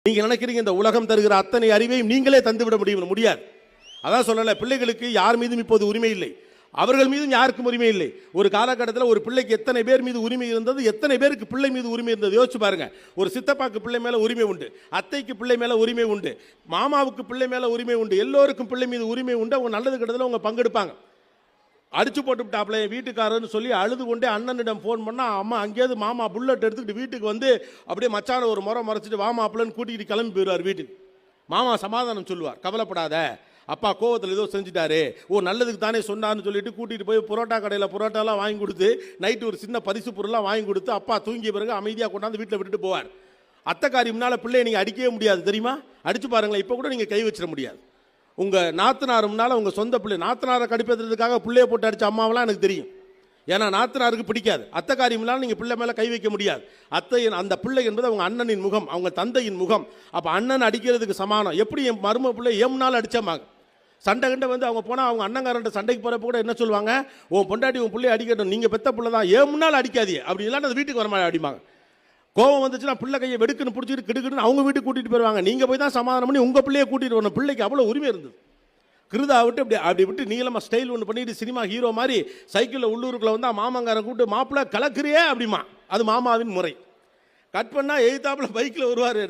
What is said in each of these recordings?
நீங்க நினைக்கிறீங்க இந்த உலகம் தருகிற அத்தனை அறிவையும் நீங்களே தந்துவிட முடியாது. அதான் சொல்லல, பிள்ளைகளுக்கு யார் மீதும் இப்போது உரிமை இல்லை, அவர்கள் மீதும் யாருக்கும் உரிமை இல்லை. ஒரு காலகட்டத்தில் ஒரு பிள்ளைக்கு எத்தனை பேர் மீது உரிமை இருந்தது, எத்தனை பேருக்கு பிள்ளை மீது உரிமை இருந்தது யோசிச்சு பாருங்க. ஒரு சித்தப்பாக்கு பிள்ளை மேல உரிமை உண்டு, அத்தைக்கு பிள்ளை மேல உரிமை உண்டு, மாமாவுக்கு பிள்ளை மேல உரிமை உண்டு, எல்லோருக்கும் பிள்ளை மீது உரிமை உண்டு. அவங்க நல்லது கெட்டதில் அவங்க பங்கெடுப்பாங்க. அடிச்சு போட்டு விட்டாப்ல வீட்டுக்காரன்னு சொல்லி அழுது கொண்டே அண்ணனிடம் ஃபோன் பண்ணால் அம்மா அங்கேயாவது மாமா புல்லட் எடுத்துக்கிட்டு வீட்டுக்கு வந்து அப்படியே மச்சான ஒரு முறை மறைச்சிட்டு வாமாப்பிள்ளன்னு கூட்டிகிட்டு கிளம்பி போயிடுவார் வீட்டுக்கு. மாமா சமாதானம் சொல்லுவார், கவலைப்படாத அப்பா கோவத்தில் ஏதோ செஞ்சுட்டாரு, நல்லதுக்கு தானே சொன்னார்னு சொல்லிட்டு கூட்டிகிட்டு போய் புரோட்டா கடையில் புரோட்டாலாம் வாங்கி கொடுத்து நைட்டு ஒரு சின்ன பரிசு பொருளாக வாங்கி கொடுத்து அப்பா தூங்கிய பிறகு அமைதியாக கொண்டாந்து வீட்டில் விட்டுட்டு போவார். அத்தைக்காரி முன்னால் பிள்ளையை நீங்கள் அடிக்கவே முடியாது தெரியுமா? அடிச்சு பாருங்களேன், இப்போ கூட நீங்கள் கை வச்சிட முடியாது. உங்கள் நாத்தனார் முன்னால் உங்கள் சொந்த பிள்ளை நாத்தனாரை கடுப்பேற்றுறதுக்காக பிள்ளையை போட்டு அடித்த அம்மாவெல்லாம் எனக்கு தெரியும். ஏன்னா நாத்தனாருக்கு பிடிக்காது. அத்தைக்காரி முன்னால் நீங்கள் பிள்ளை மேலே கை வைக்க முடியாது. அத்தையின் அந்த பிள்ளை என்பது அவங்க அண்ணனின் முகம், அவங்க தந்தையின் முகம். அப்போ அண்ணன் அடிக்கிறதுக்கு சமானம். எப்படி என் மரும பிள்ளை முன்னால் அடித்தமாங்க சண்டை கண்டை வந்து அவங்க போனால் அவங்க அண்ணங்காரன்ட்ட சண்டைக்கு போகிறப்ப கூட என்ன சொல்லுவாங்க, உன் பொண்டாட்டி உன் பிள்ளையை அடிக்கட்டும், நீங்கள் பெத்த பிள்ளை தான் முன்னால் அடிக்காதீங்க அப்படி இல்லாமல் அது வீட்டுக்கு வரமாதிரி அடிப்பாங்க. கோவம் வந்துச்சுன்னா பிள்ளை கையை வெடுக்குன்னு பிடிச்சிட்டு கிடுக்குன்னு அவங்க வீட்டுக்கு கூட்டிகிட்டு போயிடுவாங்க. நீங்கள் போய் தான் சமாதானம் பண்ணி உங்கள் பிள்ளையை கூட்டிகிட்டு வரணும். பிள்ளைக்கு அவ்வளோ உரிமை இருந்தது. கிருதா விட்டு அப்படி விட்டு நீளமாக ஸ்டைல் ஒன்று பண்ணிட்டு சினிமா ஹீரோ மாதிரி சைக்கிளில் உள்ளூருக்குள்ள வந்து மாமங்காரன் கூப்பிட்டு மாப்பிள்ளை கலக்குறியே அப்படிமா, அது மாமாவின் முறை. கட் பண்ணால் எய்தாப்பில் பைக்கில் வருவார்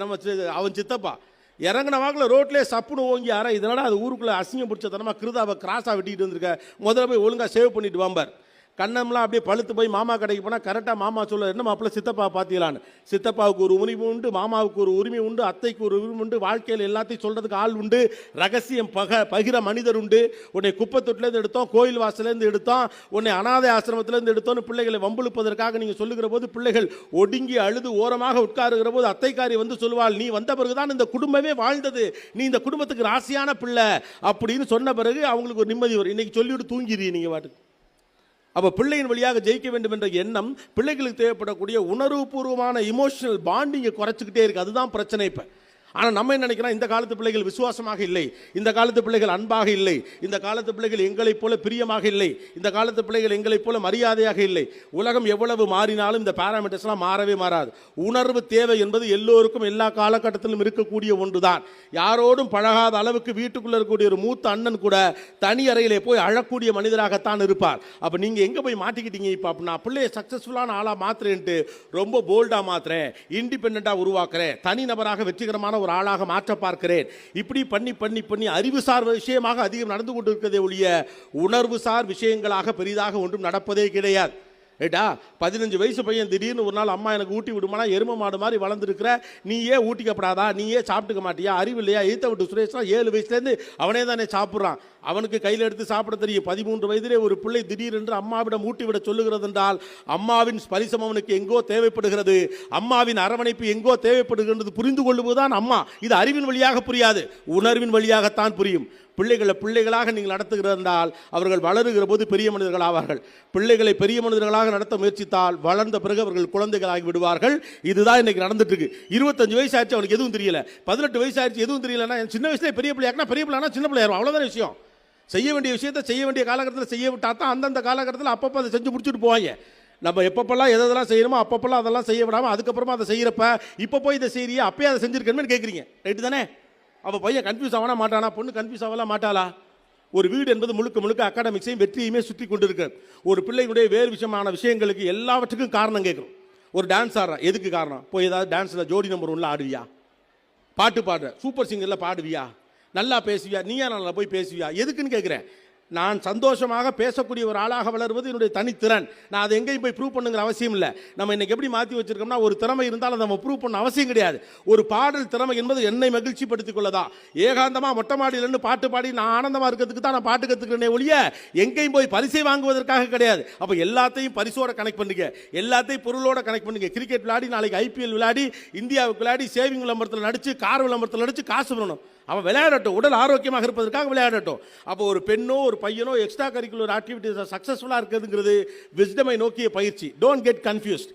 அவன் சித்தப்பா. இறங்கின வாக்கில் ரோட்லேயே சப்புன்னு ஓங்கி யாரா இதனால அது ஊருக்குள்ளே அசிங்கம் பிடிச்ச தனமாக கிருதாவை கிராஸாக வெட்டிக்கிட்டு வந்திருக்க, முதல்ல போய் ஒழுங்காக சேவ் பண்ணிட்டு வாம்பார். கண்ணம்லாம் அப்படியே பழுத்து போய் மாமா கடைக்கு போனால் கரெக்டாக மாமா சொல்ல என்ன மாப்பிள்ள சித்தப்பா பார்த்தீங்களான்னு. சித்தப்பாவுக்கு ஒரு உரிமை உண்டு, மாமாவுக்கு ஒரு உரிமை உண்டு, அத்தைக்கு ஒரு உரிமை உண்டு, வாழ்க்கையில் எல்லாத்தையும் சொல்கிறதுக்கு ஆள் உண்டு, ரகசியம் பகிர மனிதர் உண்டு. உன்னை குப்பத்தொட்டிலேருந்து எடுத்தோம், கோயில் வாசலேருந்து எடுத்தோம், உன்னை அனாதை ஆசிரமத்திலேருந்து எடுத்தோன்னு பிள்ளைகளை வம்புழுப்பதற்காக நீங்கள் சொல்லுகிற போது பிள்ளைகள் ஒடுங்கி அழுது ஓரமாக உட்காருகிற போது அத்தைக்காரி வந்து சொல்லுவாள், நீ வந்த பிறகுதான் இந்த குடும்பமே வாழ்ந்தது, நீ இந்த குடும்பத்துக்கு ராசியான பிள்ளை அப்படின்னு சொன்ன பிறகு அவங்களுக்கு ஒரு நிம்மதி வரும். இன்னைக்கு சொல்லிவிட்டு தூங்கிடுறீங்க நீங்கள் வாட்டுக்கு. அப்போ பிள்ளையின் வழியாக ஜெயிக்க வேண்டும் என்ற எண்ணம் பிள்ளைகளுக்கு தேவைப்படக்கூடிய உணர்வுபூர்வமான இமோஷனல் பாண்டிங்கை குறைச்சிக்கிட்டே இருக்குது. அதுதான் பிரச்சனை. இப்போ ஆனால் நம்ம என்ன நினைக்கிறோம், இந்த காலத்து பிள்ளைகள் விசுவாசமாக இல்லை, இந்த காலத்து பிள்ளைகள் அன்பாக இல்லை, இந்த காலத்து பிள்ளைகள் எங்களைப் போல பிரியமாக இல்லை, இந்த காலத்து பிள்ளைகள் எங்களைப் போல மரியாதையாக இல்லை. உலகம் எவ்வளவு மாறினாலும் இந்த பேராமீட்டர்ஸ்லாம் மாறவே மாறாது. உணர்வு தேவை என்பது எல்லோருக்கும் எல்லா காலகட்டத்திலும் இருக்கக்கூடிய ஒன்று தான். யாரோடும் பழகாத அளவுக்கு வீட்டுக்குள்ளே இருக்கக்கூடிய ஒரு மூத்த அண்ணன் கூட தனி அறையிலே போய் அழக்கூடிய மனிதராகத்தான் இருப்பார். அப்போ நீங்கள் எங்கே போய் மாட்டிக்கிட்டீங்க? இப்போ அப்போ நான் பிள்ளையை சக்ஸஸ்ஃபுல்லான ஆளாக மாற்றுறேன்ட்டு ரொம்ப போல்டாக மாற்றுறேன், இண்டிபெண்ட்டாக உருவாக்குறேன், தனிநபராக வெற்றிகரமான ஒரு ஆளாக மாற்ற பார்க்கிறேன். இப்படி பண்ணி பண்ணி பண்ணி அறிவுசார் விஷயமாக அதிகம் நடந்து கொண்டு இருக்கிறதே ஒழிய உணர்வுசார் விஷயங்களாக பெரிதாக ஒன்றும் நடப்பதே கிடையாது. ஏட்டா 15 வயசு பையன் திடீர்னு ஒரு நாள் அம்மா எனக்கு ஊட்டி விடுமானா எரும மாடு மாதிரி வளர்ந்துருக்கிற, நீ ஏன் ஊட்டிக்கப்படாதா, நீ ஏன் சாப்பிட்டுக்க மாட்டியா, அறிவு இல்லையா? எய்த்த விட்டு சுரேஷ்லாம் 7 வயசுலேருந்து அவனே தானே சாப்பிட்றான், அவனுக்கு கையில் எடுத்து சாப்பிட தெரியும். 13 வயதிலே ஒரு பிள்ளை திடீரென்று அம்மாவிடம் ஊட்டி விட சொல்லுகிறது என்றால் அம்மாவின் ஸ்பரிசம் அவனுக்கு எங்கோ தேவைப்படுகிறது, அம்மாவின் அரவணைப்பு எங்கோ தேவைப்படுகிறது. புரிந்து கொள்ளுவதுதான் அம்மா. இது அறிவின் வழியாக புரியாது, உணர்வின் வழியாகத்தான் புரியும். பிள்ளைகளாக நீங்கள் நடத்துகிறால் அவர்கள் வளருகிற போது பெரிய மனிதர்கள் ஆவார்கள். பிள்ளைகளை பெரிய மனிதர்களாக நடத்த முயற்சித்தால் வளர்ந்த பிறகு அவர்கள் குழந்தைகளாகி விடுவார்கள். இதுதான் இன்னைக்கு நடந்துட்டு இருக்கு. 25 வயசு ஆயிடுச்சு அவனுக்கு எதுவும் தெரியல, 18 வயசு ஆயிடுச்சு எதுவும் தெரியலன்னா சின்ன வயசுல பெரிய பிள்ளையாக்கனா பெரிய பிள்ளைனா சின்ன பிள்ளையாரும், அவ்வளோதான் விஷயம். செய்ய வேண்டிய விஷயத்தை செய்ய வேண்டிய காலகட்டத்தில் செய்ய விட்டா தான் அந்தந்த காலகட்டத்தில் அப்பப்போ அதை செஞ்சு முடிச்சுட்டு போவாங்க. நம்ம எப்பப்பெல்லாம் எதெல்லாம் செய்யணுமோ அப்பப்பெல்லாம் அதெல்லாம் செய்ய விடாமல் அதுக்கப்புறமா அதை செய்கிறப்ப இப்போ போய் இதை செய்யறியா அப்பயே அதை செஞ்சுருக்கணும்னு கேட்குறீங்க. ரைட்டு தானே? அப்போ பையன் கன்ஃபியூஸ் ஆகனா மாட்டானா, பொண்ணு கன்ஃபியூஸ் ஆகலாம் மாட்டாளா? ஒரு வீடு என்பது முழுக்க முழுக்க அகாடமிக்ஸையும் வெற்றியுமே சுற்றி கொண்டு இருக்கு. ஒரு பிள்ளைகளுடைய வேறு விஷயமான விஷயங்களுக்கு எல்லாவற்றுக்கும் காரணம் கேட்குறோம். ஒரு டான்ஸ் ஆடுறான், எதுக்கு காரணம்? போய் ஏதாவது டான்ஸில் ஜோடி நம்பர் 1 ஆடுவியா, பாட்டு பாடுற, சூப்பர் சிங்கரில் பாடுவியா, நல்லா பேசுவியா, நீயா நல்லா போய் பேசுவியா, எதுக்குன்னு கேட்குறேன். நான் சந்தோஷமாக பேசக்கூடிய ஒரு ஆளாக வளருவது என்னுடைய தனித்திறன். நான் அதை எங்கேயும் போய் ப்ரூவ் பண்ணுங்கிற அவசியம் இல்லை. நம்ம இன்னைக்கு எப்படி மாற்றி வச்சிருக்கோம்னா, ஒரு திறமை இருந்தாலும் நம்ம ப்ரூவ் பண்ண அவசியம் கிடையாது. ஒரு பாடல் திறமை என்பது என்னை மகிழ்ச்சி படுத்திக் கொள்ளதா, ஏகாந்தமாக மொட்டை மாடியிலிருந்து பாட்டு பாடி நான் ஆனந்தமாக இருக்கிறதுக்கு தான் நான் பாட்டு கற்றுக்கிறேனே ஒழிய எங்கேயும் போய் பரிசை வாங்குவதற்காக கிடையாது. அப்போ எல்லாத்தையும் பரிசோட கனெக்ட் பண்ணுங்க, எல்லாத்தையும் பொருளோட கனெக்ட் பண்ணுங்க. கிரிக்கெட் விளையாடி நாளைக்கு IPL விளையாடி இந்தியாவுக்கு விளையாடி சேவிங் விளம்பரத்தில் நடிச்சு கார் விளம்பரத்தில் நடிச்சு காசு வரணும். அவன் விளையாடட்டும், உடல் ஆரோக்கியமாக இருப்பதற்காக விளையாடட்டும். அப்போ ஒரு பெண்ணோ ஒரு பையனோ எக்ஸ்ட்ரா கரிக்குலர் ஆக்டிவிட்டீஸ் சக்ஸஸ்ஃபுல்லாக இருக்கிறதுங்கிறது விஸ்டமை நோக்கிய பயிற்சி. Don't get confused.